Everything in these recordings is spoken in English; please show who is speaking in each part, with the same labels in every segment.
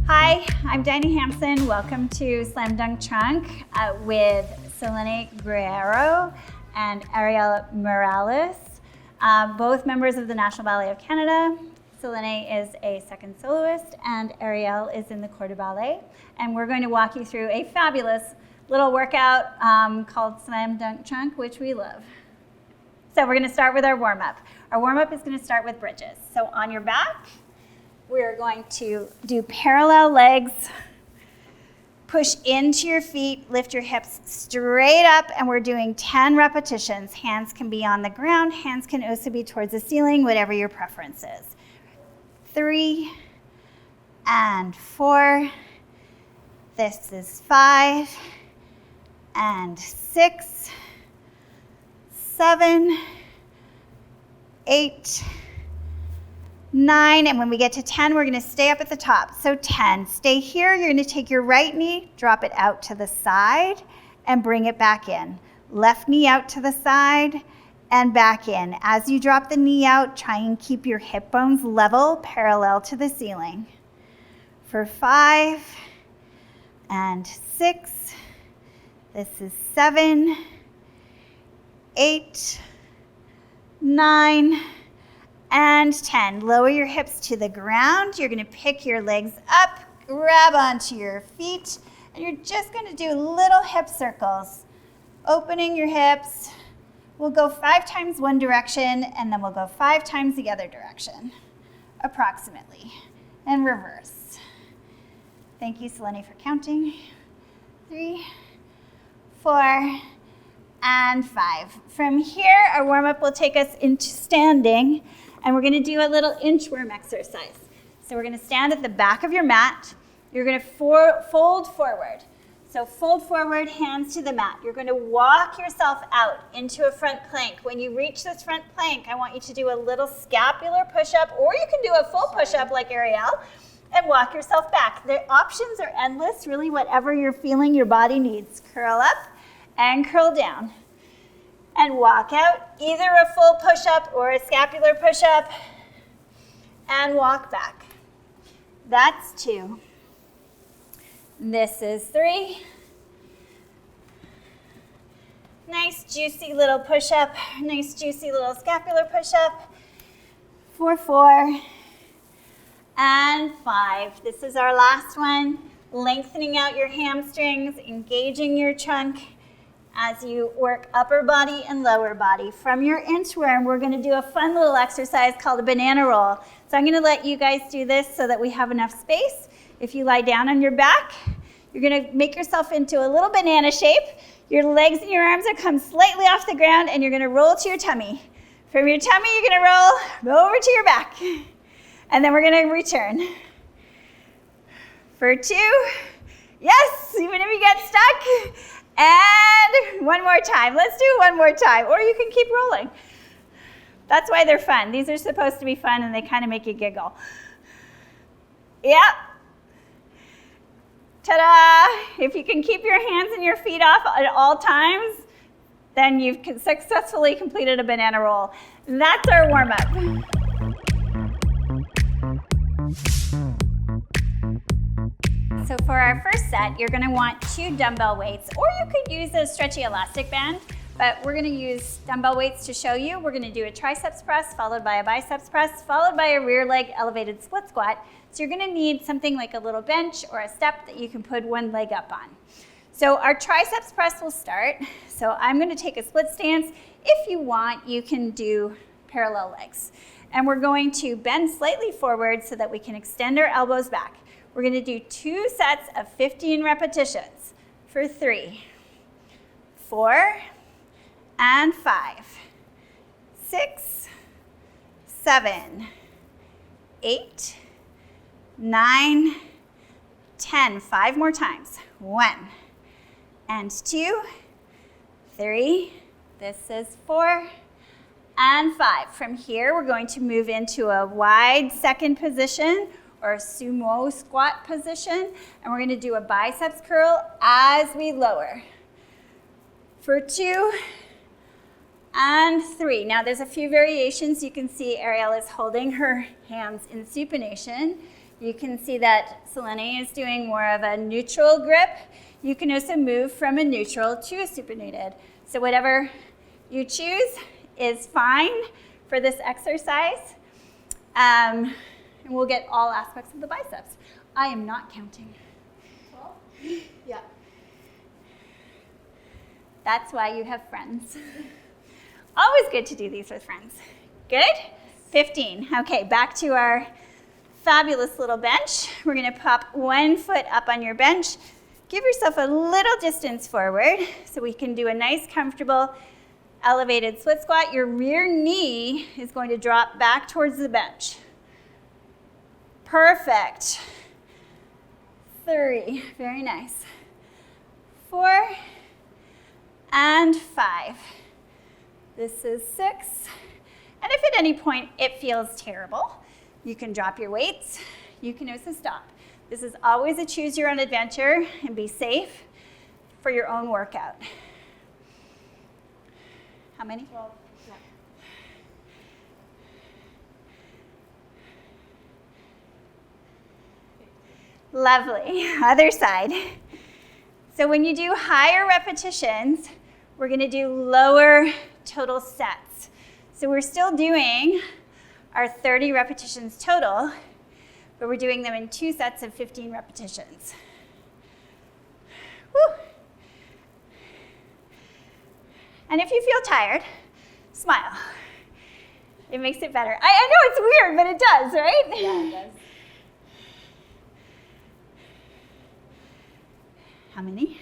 Speaker 1: Hi, I'm Dinah Hampson. Welcome to Slam Dunk Trunk with Selene Guerrero and Ariel Morales, both members of the National Ballet of Canada. Selene is a second soloist and Ariel is in the corps de ballet. And we're going to walk you through a fabulous little workout called Slam Dunk Trunk, which we love. So we're going to start with our warm-up. Our warm-up is going to start with bridges. So on your back, we're going to do parallel legs, push into your feet, lift your hips straight up, and we're doing 10 repetitions. Hands can be on the ground, hands can also be towards the ceiling, whatever your preference is. 3 and 4. This is 5 and 6, 7, 8, 9, and when we get to 10, we're going to stay up at the top. So 10, stay here. You're going to take your right knee, drop it out to the side, and bring it back in. Left knee out to the side and back in. As you drop the knee out, try and keep your hip bones level, parallel to the ceiling. For 5 and 6, this is 7, 8, 9, and 10. Lower your hips to the ground. You're going to pick your legs up, grab onto your feet, and you're just going to do little hip circles. Opening your hips. We'll go 5 times one direction, and then we'll go 5 times the other direction, approximately, and reverse. Thank you, Selene, for counting. 3, 4, and 5. From here, our warm-up will take us into standing, and we're going to do a little inchworm exercise. So we're going to stand at the back of your mat. You're going to fold forward. So fold forward, hands to the mat. You're going to walk yourself out into a front plank. When you reach this front plank, I want you to do a little scapular push-up, or you can do a full push-up like Ariel, and walk yourself back. The options are endless, really whatever you're feeling your body needs. Curl up and curl down. And walk out, either a full push-up or a scapular push-up, and walk back. That's 2. This is 3. Nice juicy little push-up, nice juicy little scapular push-up. For 4 and 5. This is our last one. Lengthening out your hamstrings, engaging your trunk as you work upper body and lower body. From your inchworm, we're going to do a fun little exercise called a banana roll. So I'm going to let you guys do this so that we have enough space. If you lie down on your back, you're going to make yourself into a little banana shape. Your legs and your arms are come slightly off the ground, and you're going to roll to your tummy. From your tummy, you're going to roll over to your back. And then we're going to return. For 2. Yes, even if you get stuck. And one more time. Let's do one more time. Or you can keep rolling. That's why they're fun. These are supposed to be fun, and they kind of make you giggle. Yep. Ta-da! If you can keep your hands and your feet off at all times, then you've successfully completed a banana roll. That's our warm-up. So for our first set, you're going to want 2 dumbbell weights, or you could use a stretchy elastic band, but we're going to use dumbbell weights to show you. We're going to do a triceps press, followed by a biceps press, followed by a rear leg elevated split squat. So you're going to need something like a little bench or a step that you can put one leg up on. So our triceps press will start. So I'm going to take a split stance. If you want, you can do parallel legs. And we're going to bend slightly forward so that we can extend our elbows back. We're going to do 2 sets of 15 repetitions for 3, 4, and 5, 6, 7, 8, 9, 10. 5 more times. 1 and 2, 3, this is 4, and 5. From here, we're going to move into a wide second position, or a sumo squat position, and we're going to do a biceps curl as we lower. For 2, and 3. Now there's a few variations. You can see Ariel is holding her hands in supination. You can see that Selene is doing more of a neutral grip. You can also move from a neutral to a supinated. So whatever you choose is fine for this exercise. And we'll get all aspects of the biceps. I am not counting.
Speaker 2: 12? Yeah.
Speaker 1: That's why you have friends. Always good to do these with friends. Good? 15. Okay, back to our fabulous little bench. We're going to pop one foot up on your bench. Give yourself a little distance forward so we can do a nice, comfortable, elevated split squat. Your rear knee is going to drop back towards the bench. Perfect. 3. Very nice. 4 and 5. This is 6. And if at any point it feels terrible, you can drop your weights. You can also stop. This is always a choose your own adventure and be safe for your own workout. How many?
Speaker 2: 12. Yeah.
Speaker 1: Lovely. Other side. So when you do higher repetitions, we're going to do lower total sets. So we're still doing our 30 repetitions total, but we're doing them in 2 sets of 15 repetitions. Woo. And if you feel tired, smile. It makes it better. I know it's weird, but it does, right?
Speaker 2: Yeah, it does.
Speaker 1: How many?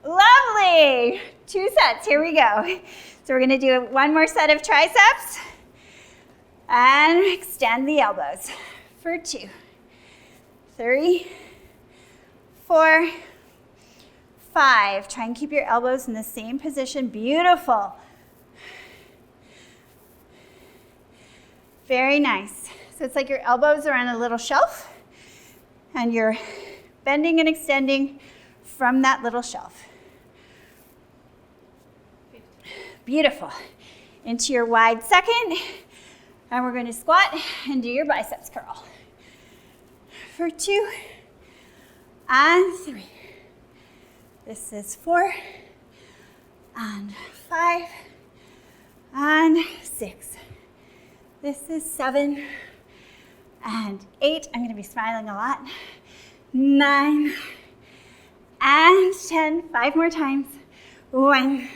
Speaker 1: Lovely. 2 sets. Here we go. So we're going to do one more set of triceps and extend the elbows for 2, 3, 4, 5. Try and keep your elbows in the same position. Beautiful. Very nice. So it's like your elbows are on a little shelf and you're bending and extending from that little shelf. Beautiful. Into your wide second, and we're going to squat and do your biceps curl. For 2 and 3. This is 4 and 5 and 6. This is 7 and 8. I'm going to be smiling a lot. 9 and 10. 5 more times. 1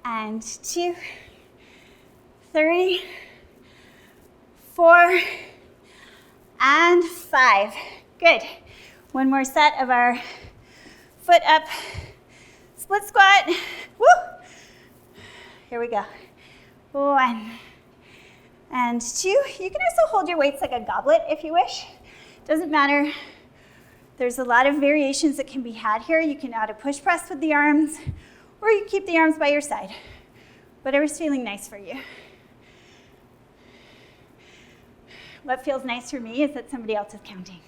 Speaker 1: and 2, 3, 4, and 5. Good. One more set of our foot up split squat. Woo! Here we go. 1 and 2. You can also hold your weights like a goblet if you wish. Doesn't matter. There's a lot of variations that can be had here. You can add a push press with the arms, or you keep the arms by your side. Whatever's feeling nice for you. What feels nice for me is that somebody else is counting.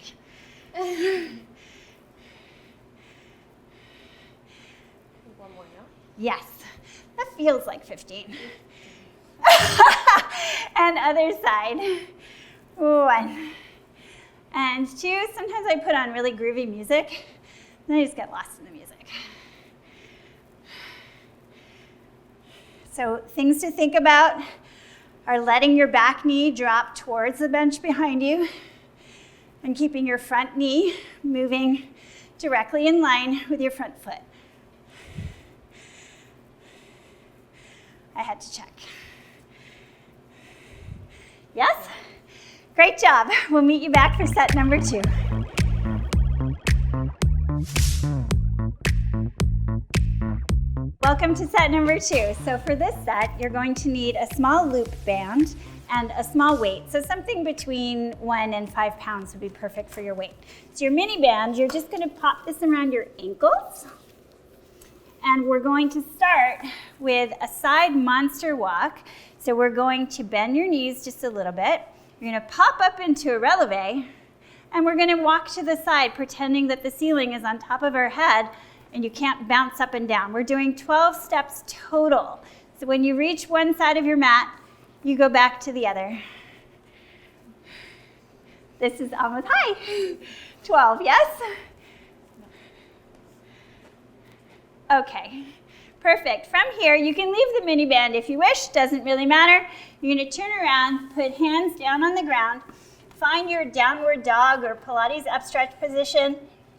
Speaker 2: One more now?
Speaker 1: Yes, that feels like 15. And other side. 1 and 2. Sometimes I put on really groovy music, then I just get lost in the music. So things to think about are letting your back knee drop towards the bench behind you and keeping your front knee moving directly in line with your front foot. I had to check. Yes? Great job. We'll meet you back for set number 2. Welcome to set number 2. So for this set, you're going to need a small loop band and a small weight. So something between 1 and 5 pounds would be perfect for your weight. So your mini band, you're just going to pop this around your ankles. And we're going to start with a side monster walk. So we're going to bend your knees just a little bit. You're going to pop up into a releve, and we're going to walk to the side, pretending that the ceiling is on top of our head, and you can't bounce up and down. We're doing 12 steps total. So when you reach one side of your mat, you go back to the other. This is almost high. 12, yes? Okay, perfect. From here, you can leave the mini band if you wish, doesn't really matter. You're gonna turn around, put hands down on the ground, find your downward dog or Pilates upstretch position.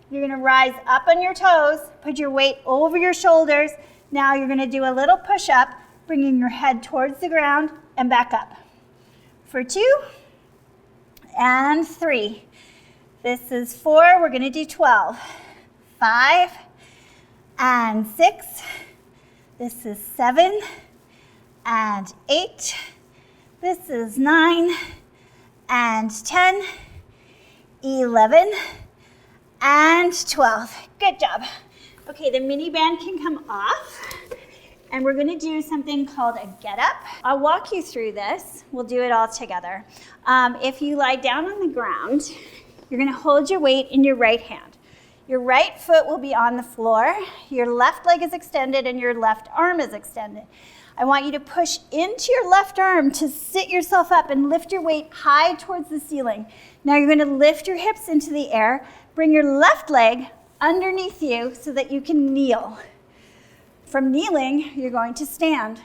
Speaker 1: You're gonna rise up on your toes, put your weight over your shoulders. Now you're gonna do a little push-up, bringing your head towards the ground and back up. For 2 and 3. This is 4, we're gonna do 12. 5 and 6. This is 7 and 8. This is 9 and 10, 11 and 12. Good job. Okay, the mini band can come off, and we're gonna do something called a get up. I'll walk you through this. We'll do it all together. If you lie down on the ground, you're gonna hold your weight in your right hand. Your right foot will be on the floor, your left leg is extended, and your left arm is extended. I want you to push into your left arm to sit yourself up and lift your weight high towards the ceiling. Now you're gonna lift your hips into the air, bring your left leg underneath you so that you can kneel. From kneeling, you're going to stand.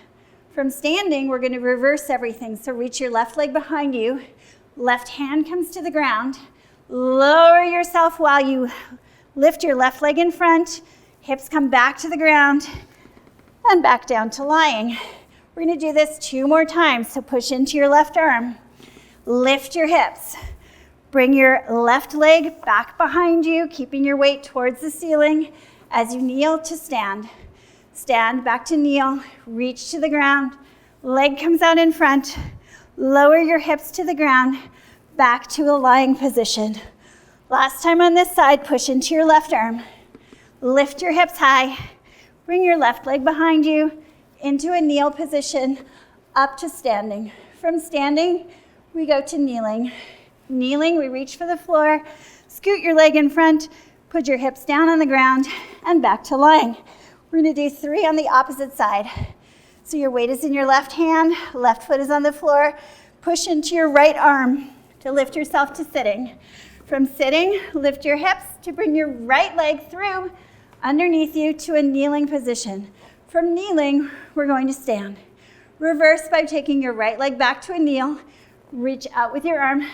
Speaker 1: From standing, we're gonna reverse everything. So reach your left leg behind you, left hand comes to the ground, lower yourself while you lift your left leg in front, hips come back to the ground, and back down to lying. We're gonna do this 2 more times, so push into your left arm, lift your hips, bring your left leg back behind you, keeping your weight towards the ceiling as you kneel to stand. Stand back to kneel, reach to the ground, leg comes out in front, lower your hips to the ground, back to a lying position. Last time on this side, push into your left arm, lift your hips high, bring your left leg behind you into a kneel position, up to standing. From standing, we go to kneeling. Kneeling, we reach for the floor, scoot your leg in front, put your hips down on the ground, and back to lying. We're gonna do 3 on the opposite side. So your weight is in your left hand, left foot is on the floor, push into your right arm to lift yourself to sitting. From sitting, lift your hips to bring your right leg through underneath you to a kneeling position. From kneeling, we're going to stand. Reverse by taking your right leg back to a kneel, reach out with your arm,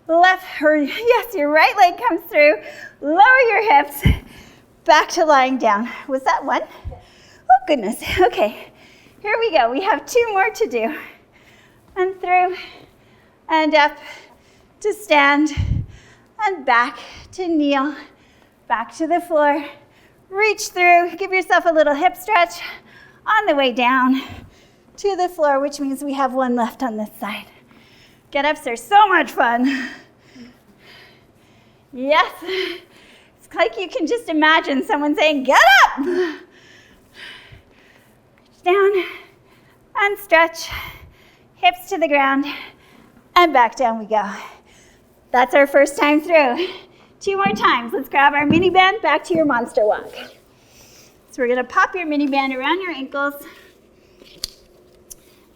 Speaker 1: your right leg comes through, lower your hips, back to lying down. Was that one? Oh goodness, okay. Here we go, we have 2 more to do. And through, and up, to stand, and back to kneel, back to the floor. Reach through, give yourself a little hip stretch on the way down to the floor, which means we have 1 left on this side. Get-ups are so much fun. Yes, it's like you can just imagine someone saying, get up! Reach down and stretch, hips to the ground, and back down we go. That's our first time through. 2 more times. Let's grab our mini band back to your monster walk. So we're gonna pop your mini band around your ankles,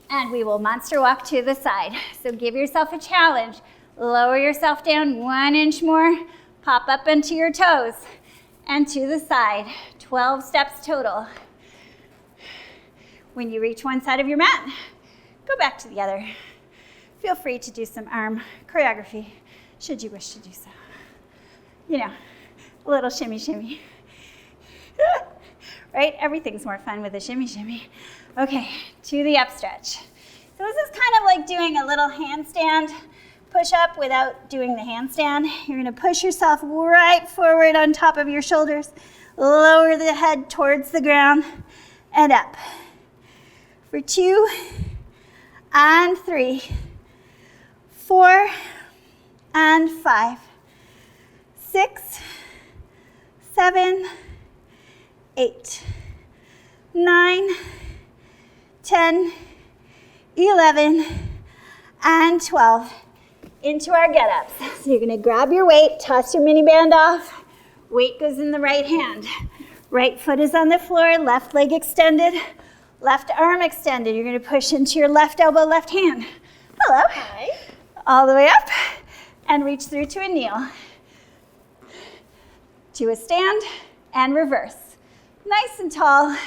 Speaker 1: and we will monster walk to the side. So give yourself a challenge. Lower yourself down 1 inch more, pop up into your toes, and to the side. 12 steps total. When you reach one side of your mat, go back to the other. Feel free to do some arm choreography, should you wish to do so. You know, a little shimmy, shimmy. Right? Everything's more fun with a shimmy, shimmy. Okay, to the up stretch. So this is kind of like doing a little handstand push-up without doing the handstand. You're gonna push yourself right forward on top of your shoulders, lower the head towards the ground, and up. For 2 and 3, 4 and 5, 6, 7, 8, 9, 10, 11, and 12. Into our get-ups. So you're gonna grab your weight, toss your mini band off, weight goes in the right hand. Right foot is on the floor, left leg extended, left arm extended. You're gonna push into your left elbow, left hand. Hello.
Speaker 2: Hi.
Speaker 1: All the way up and reach through to a kneel. To a stand and reverse. Nice and tall,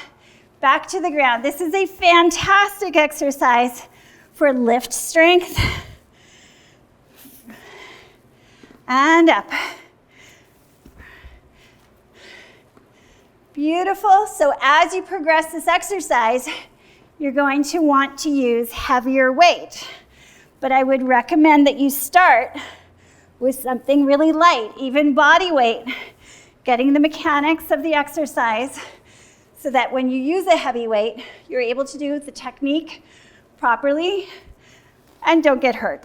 Speaker 1: back to the ground. This is a fantastic exercise for lift strength. And up. Beautiful. So as you progress this exercise, you're going to want to use heavier weight. But I would recommend that you start with something really light, even body weight, getting the mechanics of the exercise so that when you use a heavy weight, you're able to do the technique properly and don't get hurt.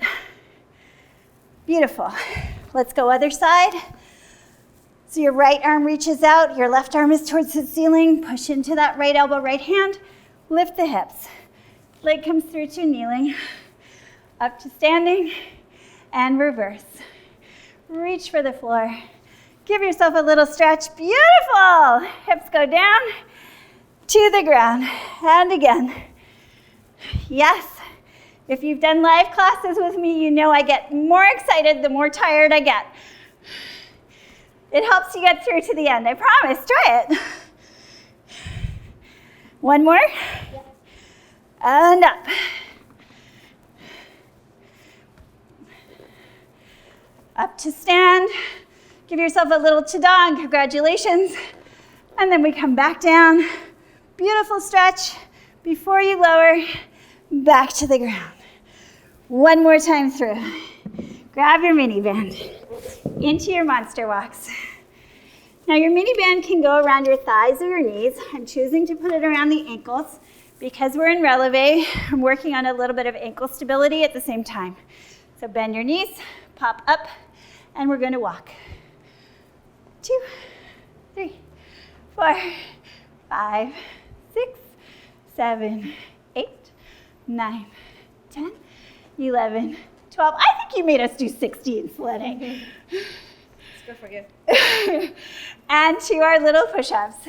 Speaker 1: Beautiful. Let's go other side. So your right arm reaches out, your left arm is towards the ceiling. Push into that right elbow, right hand. Lift the hips. Leg comes through to kneeling, up to standing, and reverse. Reach for the floor. Give yourself a little stretch. Beautiful. Hips go down to the ground. And again. Yes. If you've done live classes with me, you know I get more excited the more tired I get. It helps you get through to the end, I promise. Try it. One more.
Speaker 2: Yes.
Speaker 1: And up. Up to stand. Give yourself a little chidang. Congratulations. And then we come back down. Beautiful stretch. Before you lower, back to the ground. One more time through. Grab your mini band into your monster walks. Now your mini band can go around your thighs or your knees. I'm choosing to put it around the ankles because we're in releve. I'm working on a little bit of ankle stability at the same time. So bend your knees, pop up, and we're gonna walk. 2, 3, 4, 5, 6, 7, 8, 9, 10, 11, 12. I think you made us do 16 sledding.
Speaker 2: Let's go for you.
Speaker 1: And to our little push-ups.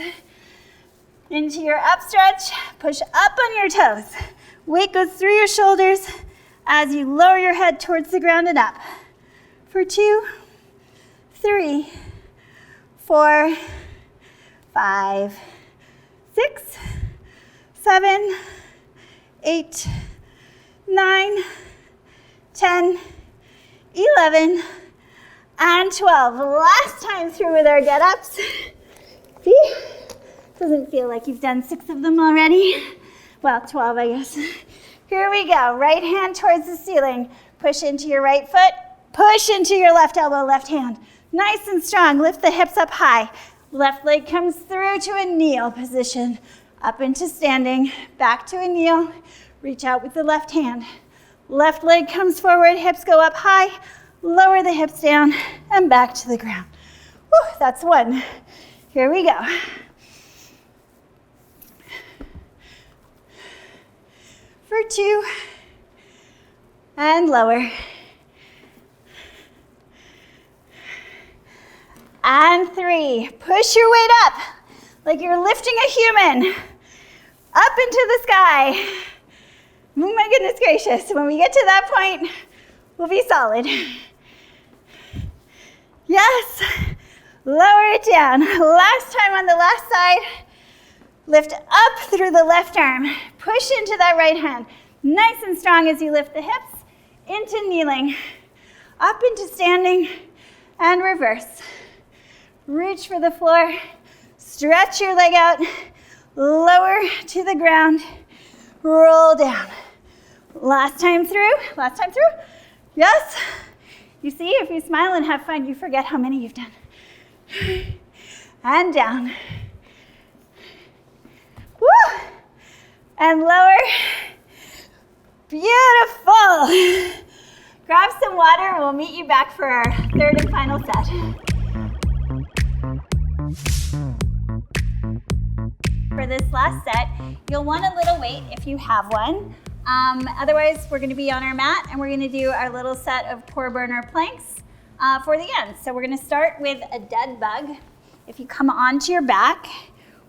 Speaker 1: Into your up stretch, push up on your toes. Weight goes through your shoulders as you lower your head towards the ground and up. For 2, 3, 4, 5, 6, 7, 8, 9, 10, 11, and 12. Last time through with our get-ups. See? Doesn't feel like you've done 6 of them already. Well, 12, I guess. Here we go. Right hand towards the ceiling. Push into your right foot. Push into your left elbow, left hand. Nice and strong. Lift the hips up high. Left leg comes through to a kneel position. Up into standing. Back to a kneel. Reach out with the left hand. Left leg comes forward. Hips go up high. Lower the hips down and back to the ground. Whew, that's 1. Here we go. For 2, and lower. And 3, push your weight up like you're lifting a human up into the sky. Oh my goodness gracious, when we get to that point, we'll be solid. Yes, lower it down. Last time on the last side, lift up through the left arm. Push into that right hand. Nice and strong as you lift the hips into kneeling. Up into standing and reverse. Reach for the floor. Stretch your leg out. Lower to the ground. Roll down. Last time through. Last time through. Yes. You see, if you smile and have fun, you forget how many you've done. And down. Woo! And lower. Beautiful. Grab some water and we'll meet you back for our 3rd and final set. For this last set, you'll want a little weight if you have one. Otherwise, we're going to be on our mat and we're going to do our little set of core burner planks for the end. So we're going to start with a dead bug. If you come onto your back,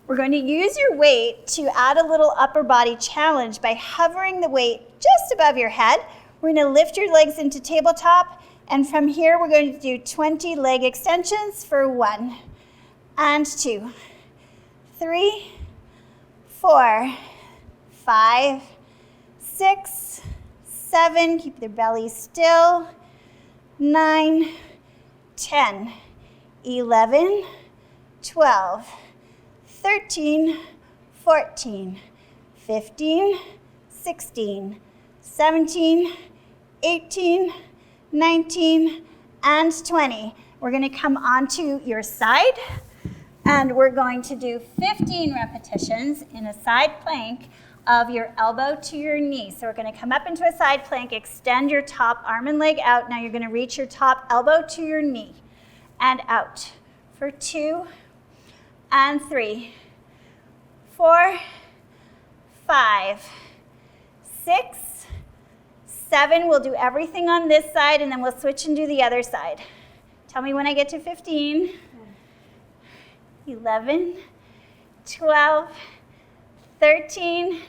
Speaker 1: We're going to use your weight to add a little upper body challenge by hovering the weight just above your head. We're going to lift your legs into tabletop, and from here we're going to do 20 leg extensions for 1 and 2, 3, 4, 5, 6, 7, keep the belly still, 9, 10, 11, 12, 13, 14, 15, 16, 17, 18, 19, and 20. We're going to come onto your side, and we're going to do 15 repetitions in a side plank of your elbow to your knee. So we're going to come up into a side plank, extend your top arm and leg out. Now you're going to reach your top elbow to your knee and out for 2 and 3, 4, 5, 6, 7. We'll do everything on this side, and then we'll switch and do the other side. Tell me when I get to 15. 11, 12, 13,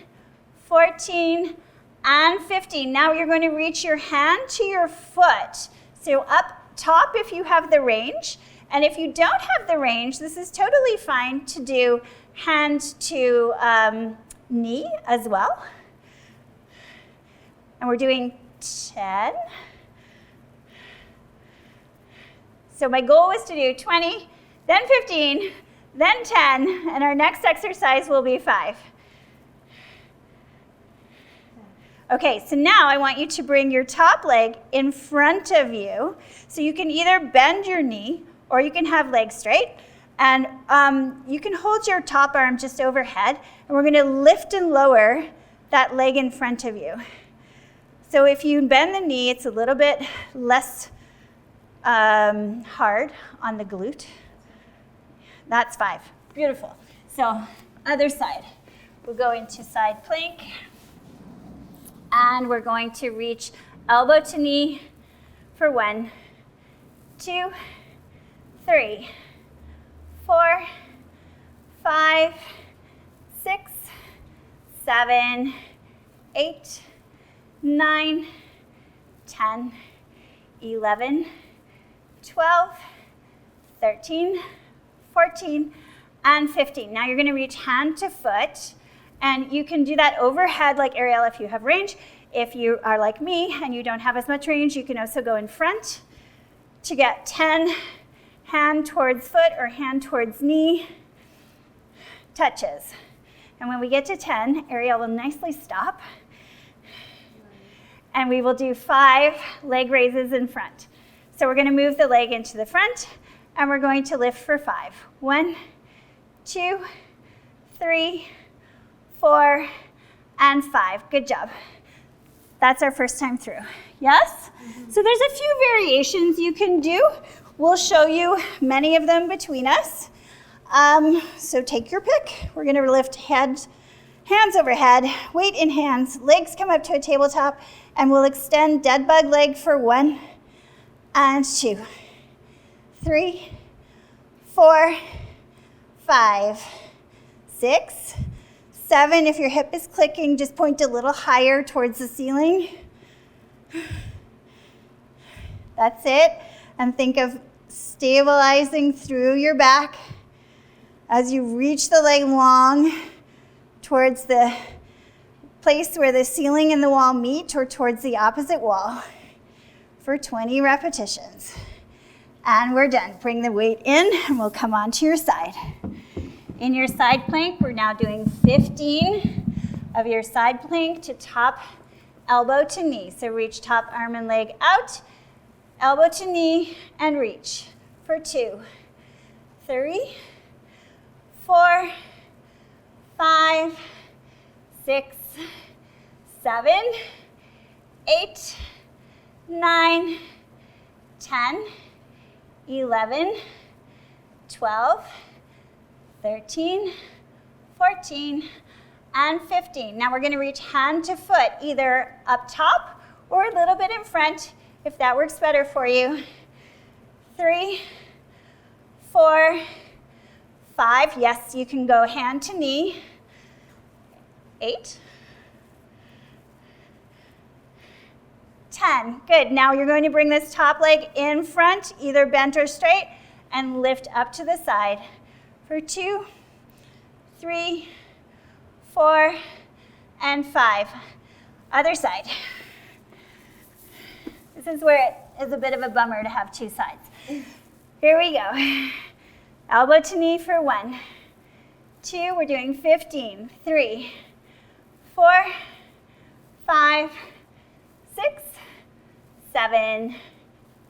Speaker 1: 14, and 15. Now you're going to reach your hand to your foot. So up top if you have the range, and if you don't have the range, this is totally fine to do hand to knee as well. And we're doing 10. So my goal was to do 20, then 15, then 10, and our next exercise will be 5. Okay, so now I want you to bring your top leg in front of you. So you can either bend your knee or you can have legs straight. And you can hold your top arm just overhead, and we're going to lift and lower that leg in front of you. So if you bend the knee, it's a little bit less hard on the glute. That's 5. Beautiful. So other side. We'll go into side plank. And we're going to reach elbow to knee for 1, 2, 3, 4, 5, 6, 7, 8, 9, 10, 11, 12, 13, 14, and 15. Now you're going to reach hand to foot. And you can do that overhead like Ariel if you have range. If you are like me and you don't have as much range, you can also go in front to get 10 hand towards foot or hand towards knee touches. And when we get to 10, Ariel will nicely stop. And we will do 5 leg raises in front. So we're going to move the leg into the front, and we're going to lift for 5. 1, 2, 3, 4, and 5. Good job. That's our first time through. Yes? Mm-hmm. So there's a few variations you can do. We'll show you many of them between us. So take your pick. We're going to lift hands overhead, weight in hands, legs come up to a tabletop, and we'll extend dead bug leg for 1 and 2, 3, 4, 5, 6, 7, if your hip is clicking, just point a little higher towards the ceiling. That's it. And think of stabilizing through your back as you reach the leg long towards the place where the ceiling and the wall meet or towards the opposite wall for 20 repetitions. And we're done. Bring the weight in and we'll come onto your side. In your side plank, we're now doing 15 of your side plank to top elbow to knee. So reach top arm and leg out, elbow to knee, and reach for 2, 3, 4, 5, 6, 7, 8, 9, 10, 11, 12, 13, 14, and 15. Now we're going to reach hand to foot, either up top or a little bit in front, if that works better for you. 3, 4, 5, yes, you can go hand to knee. 8, 10, good. Now you're going to bring this top leg in front, either bent or straight, and lift up to the side for 2, 3, 4, and 5. Other side. This is where it is a bit of a bummer to have 2 sides. Here we go. Elbow to knee for 1, 2, we're doing 15, 3, 4, 5, 6, 7,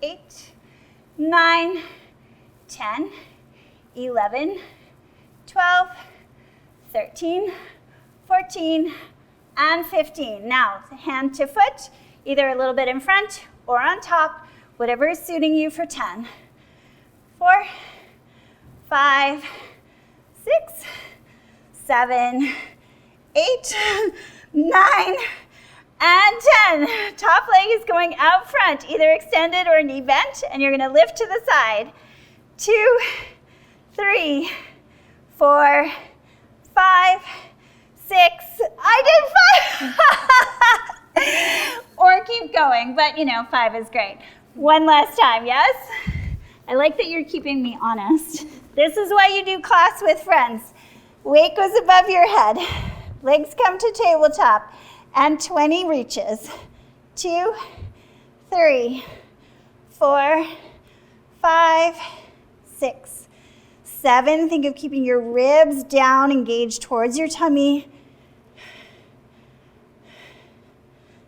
Speaker 1: 8, 9, 10, 11, 12, 13, 14, and 15. Now, hand to foot, either a little bit in front or on top, whatever is suiting you for 10. 4, 5, 6, 7, 8, 9, and 10. Top leg is going out front, either extended or knee bent, and you're going to lift to the side. 2, 3, 4, 5, 6. I did 5. Or keep going, but 5 is great. One last time, yes? I like that you're keeping me honest. This is why you do class with friends. Weight goes above your head. Legs come to tabletop. And 20 reaches. 2, 3, 4, 5, 6, 7. Think of keeping your ribs down, engaged towards your tummy.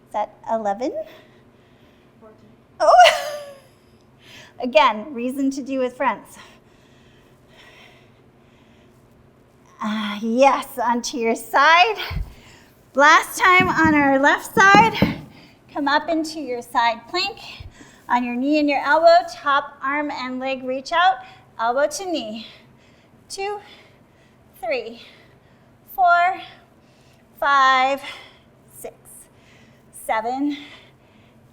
Speaker 1: Is that 11?
Speaker 2: 14.
Speaker 1: Oh! Again, reason to do with friends. Yes, onto your side. Last time on our left side, come up into your side plank. On your knee and your elbow, top arm and leg reach out, elbow to knee. 2, 3, 4, 5, 6, 7,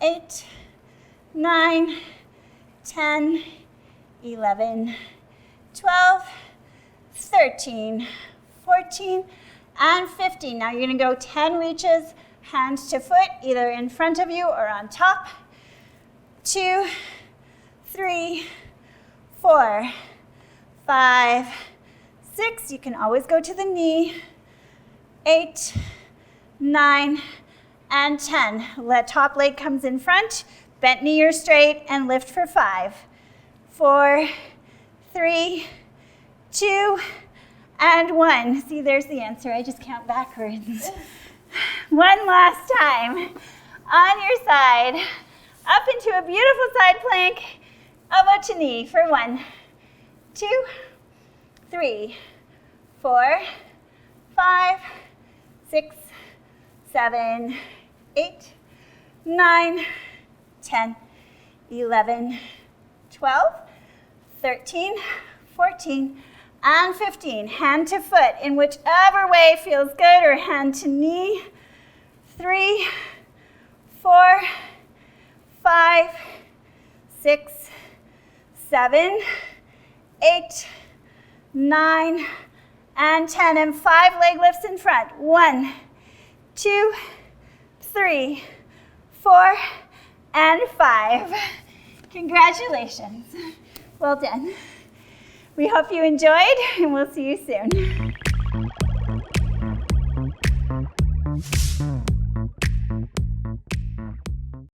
Speaker 1: 8, 9, 10, 11, 12, 13, 14, and 15. Now you're going to go 10 reaches, hands to foot, either in front of you or on top. 2, 3, 4, 5, 6. You can always go to the knee. 8, 9, and 10. Let top leg comes in front, bent knee or straight, and lift for 5, 4, 3, 2, and 1. See, there's the answer. I just count backwards. One last time. On your side, up into a beautiful side plank, elbow to knee for 1, 2, 3, 4, 5, 6, 7, 8, 9, 10, 11, 12, 13, 14, and 15. Hand to foot in whichever way feels good, or hand to knee. 3, 4, 5, 6, 7, 8, 9, and 10. And 5 leg lifts in front. 1, 2, 3, 4, and 5. Congratulations. Well done. We hope you enjoyed, and we'll see you soon.